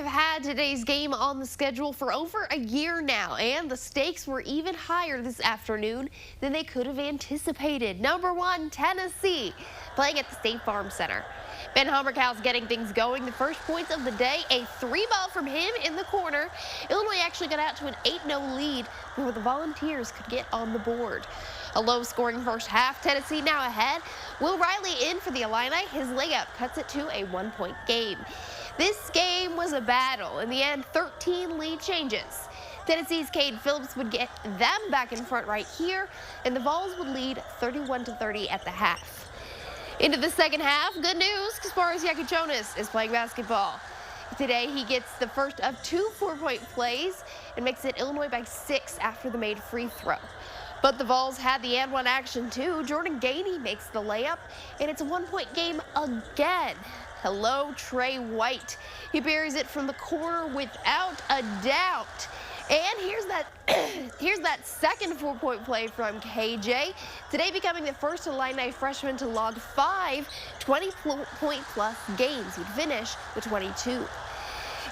had today's game on the schedule for over a year now, and the stakes were even higher this afternoon than they could have anticipated. Number 1, Tennessee, playing at the State Farm Center. Ben Hummerkow's getting things going. The first points of the day, a 3-ball from him in the corner. Illinois actually got out to an 8-0 lead before the Volunteers could get on the board. A low-scoring first half. Tennessee now ahead. Will Riley in for the Illini. His layup cuts it to a 1-point game. This game was a battle. In the end, 13 lead changes. Tennessee's Cade Phillips would get them back in front right here, and the Vols would lead 31-30 at the half. Into the second half, good news, Kasparas Yakuchonis is playing basketball. Today, he gets the first of 2 4-point plays and makes it Illinois by 6 after the made free throw. But the Vols had the and one action too. Jordan Gainey makes the layup, and it's a 1-point game again. Hello, Trey White. He buries it from the corner without a doubt. And here's that second 4-point play from KJ. Today becoming the first Illini freshman to log 5 20-point-plus games. He'd finish with 22.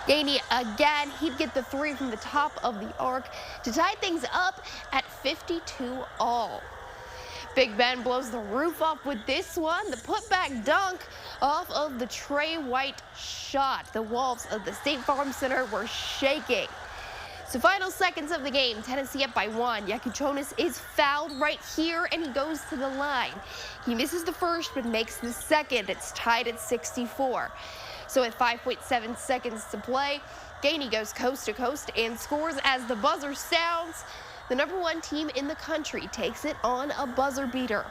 Gainey again, he'd get the 3 from the top of the arc to tie things up at 52 all. Big Ben blows the roof off with this one. The putback dunk off of the Trey White shot. The walls of the State Farm Center were shaking. So final seconds of the game, Tennessee up by 1. Yakuchonis is fouled right here, and he goes to the line. He misses the first, but makes the second. It's tied at 64. So at 5.7 seconds to play, Gainey goes coast to coast and scores as the buzzer sounds. The number 1 team in the country takes it on a buzzer beater.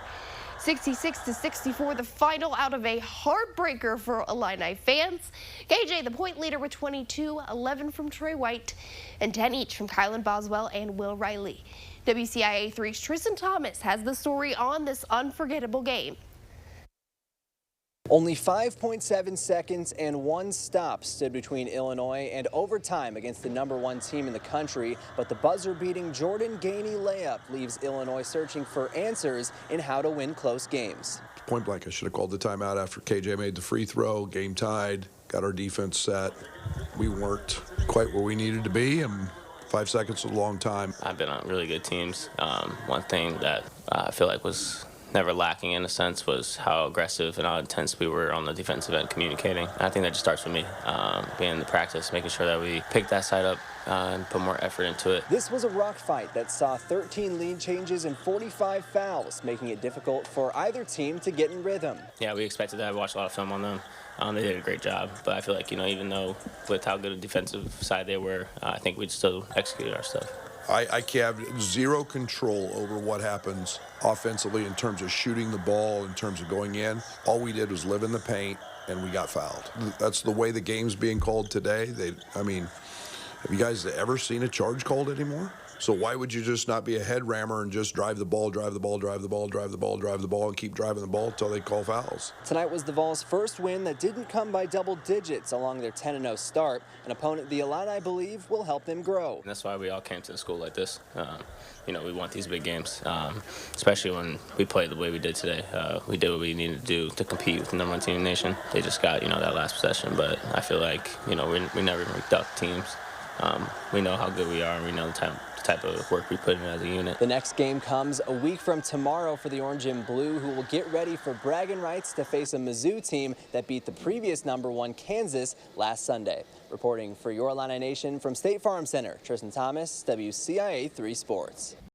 66-64, the final out of a heartbreaker for Illini fans. KJ, the point leader with 22, 11 from Trey White, and 10 each from Kylan Boswell and Will Riley. WCIA 3's Tristan Thomas has the story on this unforgettable game. Only 5.7 seconds and 1 stop stood between Illinois and overtime against the number 1 team in the country, but the buzzer-beating Jordan Gainey layup leaves Illinois searching for answers in how to win close games. Point blank, I should have called the timeout after KJ made the free throw. Game tied, got our defense set. We weren't quite where we needed to be, and 5 seconds is a long time. I've been on really good teams. One thing that I feel like was never lacking in a sense was how aggressive and how intense we were on the defensive end communicating. I think that just starts with me, being in the practice, making sure that we pick that side up and put more effort into it. This was a rock fight that saw 13 lead changes and 45 fouls, making it difficult for either team to get in rhythm. Yeah, we expected that. I watched a lot of film on them. They did a great job, but I feel like, even though with how good a defensive side they were, I think we'd still execute our stuff. I have zero control over what happens offensively in terms of shooting the ball, in terms of going in. All we did was live in the paint, and we got fouled. That's the way the game's being called today. Have you guys ever seen a charge called anymore? So why would you just not be a head rammer and just drive the ball, and keep driving the ball until they call fouls? Tonight was the Vols' first win that didn't come by double digits along their 10-0 start, an opponent the Illini believe will help them grow. And that's why we all came to the school like this. We want these big games, especially when we played the way we did today. We did what we needed to do to compete with the number 1 team in the nation. They just got, that last possession, but I feel like, we never duck teams. We know how good we are, and we know the type of work we put in as a unit. The next game comes a week from tomorrow for the Orange and Blue, who will get ready for bragging rights to face a Mizzou team that beat the previous number 1 Kansas last Sunday. Reporting for your Illini Nation from State Farm Center, Tristan Thomas, WCIA 3 Sports.